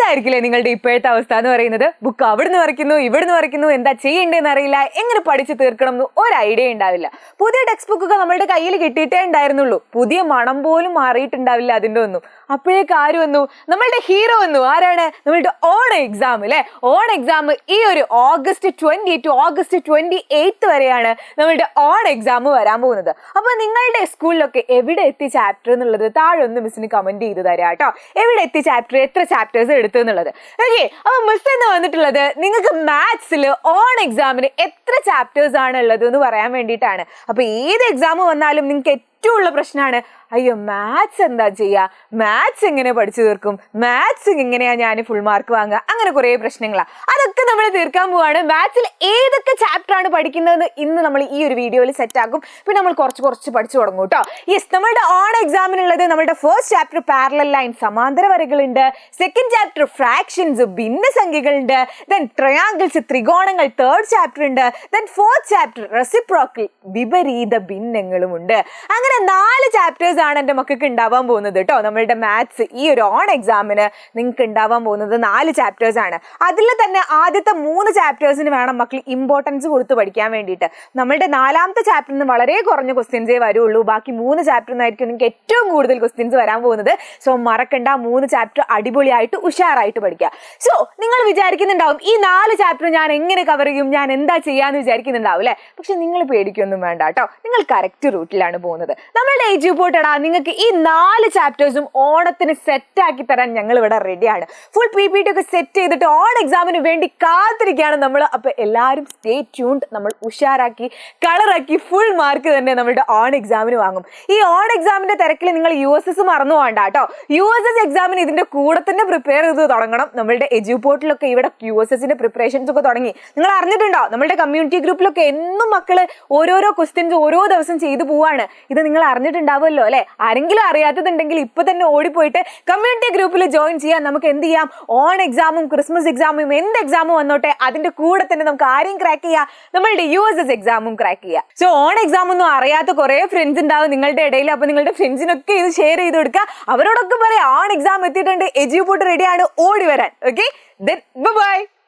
ഇതായിരിക്കില്ലേ നിങ്ങളുടെ ഇപ്പോഴത്തെ അവസ്ഥ എന്ന് പറയുന്നത്. ബുക്ക് അവിടുന്ന് വരയ്ക്കുന്നു, ഇവിടുന്ന് വരയ്ക്കുന്നു, എന്താ ചെയ്യേണ്ടതെന്ന് അറിയില്ല, എങ്ങനെ പഠിച്ച് തീർക്കണം എന്ന് ഒരു ഐഡിയ ഉണ്ടാവില്ല. പുതിയ ടെക്സ്റ്റ് ബുക്കൊക്കെ നമ്മളുടെ കയ്യിൽ കിട്ടിയിട്ടേ ഉണ്ടായിരുന്നുള്ളൂ, പുതിയ മണം പോലും മാറിയിട്ടുണ്ടാവില്ല അതിൻ്റെ ഒന്നും. അപ്പോഴേക്ക് ആര് വന്നു? നമ്മളുടെ ഹീറോ വന്നു. ആരാണ്? നമ്മളുടെ ഓൺ എക്സാം അല്ലെ. ഓൺ എക്സാം ഈ ഒരു August 20 to August 28 വരെയാണ് നമ്മളുടെ ഓൺ എക്സാം വരാൻ പോകുന്നത്. അപ്പൊ നിങ്ങളുടെ സ്കൂളിലൊക്കെ എവിടെ എത്തി ചാപ്റ്റർ എന്നുള്ളത് താഴെ ഒന്ന് മിസ്സിന് കമന്റ് ചെയ്ത് തരാം കേട്ടോ. എവിടെ എത്തി ചാപ്റ്റർ, എത്ര ചാപ്റ്റേഴ്സ് എടുത്തു എന്നുള്ളത്. ഓക്കെ, അപ്പൊ മിസ് എന്ന് വന്നിട്ടുള്ളത് നിങ്ങൾക്ക് മാത്സിൽ ഓൺ എക്സാമിന് എത്ര ചാപ്റ്റേഴ്സ് ആണ് ഉള്ളത് എന്ന് പറയാൻ വേണ്ടിയിട്ടാണ്. അപ്പൊ ഏത് എക്സാം വന്നാലും നിങ്ങൾക്ക് ഏറ്റവും ഉള്ള പ്രശ്നമാണ്, അയ്യോ മാത്സ് എന്താ ചെയ്യുക, മാത്സ് എങ്ങനെ പഠിച്ചു തീർക്കും, മാത്സ് എങ്ങനെയാ ഞാൻ ഫുൾ മാർക്ക് വാങ്ങുക, അങ്ങനെ കുറേ പ്രശ്നങ്ങളാണ്. അതൊക്കെ നമ്മൾ തീർക്കാൻ പോവാണ്. മാത്സിൽ ഏതൊക്കെ ചാപ്റ്റർ ആണ് പഠിക്കുന്നതെന്ന് ഇന്ന് നമ്മൾ ഈ ഒരു വീഡിയോയിൽ സെറ്റ് ആക്കും. പിന്നെ നമ്മൾ കുറച്ച് പഠിച്ചു തുടങ്ങും കേട്ടോ. യെസ്, നമ്മളുടെ ഓൺ എക്സാമിനുള്ളത് നമ്മുടെ ഫസ്റ്റ് ചാപ്റ്റർ പാരലൽ ലൈൻ സമാന്തര വരകളുണ്ട്, സെക്കൻഡ് ചാപ്റ്റർ ഫ്രാക്ഷൻസ് ഭിന്നസംഖ്യകളുണ്ട്, ദെൻ ട്രയാങ്കിൾസ് ത്രികോണങ്ങൾ തേർഡ് ചാപ്റ്റർ ഉണ്ട്, ദെൻ ഫോർത്ത് ചാപ്റ്റർ റെസിപ്രോക്കൽ വിപരീത ഭിന്നങ്ങളും ഉണ്ട്. അങ്ങനെ 4 ചാപ്റ്റേഴ്സ് ആണ് എൻ്റെ മക്കൾക്ക് ഉണ്ടാവാൻ പോകുന്നത് കേട്ടോ. നമ്മളുടെ മാത്സ് ഈ ഒരു ഓൺ എക്സാമിന് നിങ്ങൾക്ക് ഉണ്ടാവാൻ പോകുന്നത് 4 ചാപ്റ്റേഴ്സ് ആണ്. അതിൽ തന്നെ ആദ്യത്തെ 3 ചാപ്റ്റേഴ്സിന് വേണം മക്കൾ ഇമ്പോർട്ടൻസ് കൊടുത്ത് പഠിക്കാൻ വേണ്ടിയിട്ട്. നമ്മളുടെ 4ാമത്തെ ചാപ്റ്ററിന് വളരെ കുറഞ്ഞ ക്വസ്റ്റ്യൻസേ വരുള്ളൂ, ബാക്കി 3 ചാപ്റ്ററിനായിരിക്കും നിങ്ങൾക്ക് ഏറ്റവും കൂടുതൽ ക്വസ്റ്റ്യൻസ് വരാൻ പോകുന്നത്. സോ മറക്കണ്ട, 3 ചാപ്റ്റർ അടിപൊളിയായിട്ട് ഉഷാറായിട്ട് പഠിക്കുക. സോ നിങ്ങൾ വിചാരിക്കുന്നുണ്ടാവും ഈ 4 ചാപ്റ്റർ ഞാൻ എങ്ങനെ കവർ ചെയ്യും, ഞാൻ എന്താ ചെയ്യാന്ന് വിചാരിക്കുന്നുണ്ടാവും അല്ലെ. പക്ഷെ നിങ്ങൾ പേടിക്കൊന്നും വേണ്ട കേട്ടോ, നിങ്ങൾ കറക്റ്റ് റൂട്ടിലാണ് പോകുന്നത്. നമ്മളുടെ ഏജ് പോട്ടടാ, നിങ്ങൾക്ക് ഈ 4 ചാപ്റ്റേഴ്സും ഓണത്തിന് സെറ്റ് ആക്കി തരാൻ ഞങ്ങൾ ഇവിടെ റെഡിയാണ്. ഫുൾ PPT ഒക്കെ സെറ്റ് ചെയ്തിട്ട് ഓൺ എക്സാമിന് വേണ്ടി കാത്തിരിക്കുകയാണ് നമ്മൾ. അപ്പൊ എല്ലാവരും സ്റ്റേ ട്യൂൺഡ്. നമ്മൾ ഉഷാറാക്കി കളറാക്കി ഫുൾ മാർക്ക് തന്നെ നമ്മളുടെ ഓൺ എക്സാമിന് വാങ്ങും. ഈ ഓൺ എക്സാമിന്റെ തിരക്കിൽ നിങ്ങൾ USS മറന്നു പോകണ്ട കേട്ടോ. USS എക്സാമിന് ഇതിന്റെ കൂടെ തന്നെ പ്രിപ്പയർ ചെയ്ത് തുടങ്ങണം. നമ്മളുടെ എജ്യൂപോർട്ടിലൊക്കെ ഇവിടെ USSന്റെ പ്രിപ്പറേഷൻസ് ഒക്കെ തുടങ്ങി. നിങ്ങൾ അറിഞ്ഞിട്ടുണ്ടോ? നമ്മളുടെ കമ്മ്യൂണിറ്റി ഗ്രൂപ്പിലൊക്കെ എന്നും മക്കള് ഓരോരോ ക്വസ്റ്റ്യൻസ് ഓരോ ദിവസം ചെയ്തു പോവാണ്. ഇത് നിങ്ങൾ അറിഞ്ഞിട്ടുണ്ടാവുമല്ലോ അല്ലെ. ആരെങ്കിലും അറിയാത്തതുണ്ടെങ്കിൽ ഇപ്പൊ തന്നെ ഓടിപ്പോയിട്ട് കമ്മ്യൂണിറ്റി ഗ്രൂപ്പിൽ ജോയിൻ ചെയ്യാൻ. നമുക്ക് എന്ത് ചെയ്യാം, ഓൺ എക്സാമും ക്രിസ്മസ് എക്സാമും എന്ത് എക്സാമും വന്നോട്ടെ അതിന്റെ കൂടെ തന്നെ നമുക്ക് ആരെയും ക്രാക്ക് ചെയ്യാം, നമ്മളുടെ USS എക്സാമും ക്രാക്ക് ചെയ്യാം. സോ ഓൺ എക്സാം ഒന്നും അറിയാത്ത കുറെ ഫ്രണ്ട്സ് ഉണ്ടാവും നിങ്ങളുടെ ഇടയിൽ. അപ്പൊ നിങ്ങളുടെ ഫ്രണ്ട്സിനൊക്കെ ഇത് ഷെയർ ചെയ്ത് കൊടുക്കുക. അവരോടൊക്കെ പറയാം ഓൺ എക്സാം എത്തിയിട്ടുണ്ട്, എജ്യൂപോർട്ട് റെഡിയാണ്, ഓടി വരാൻ. Okay, then bye bye.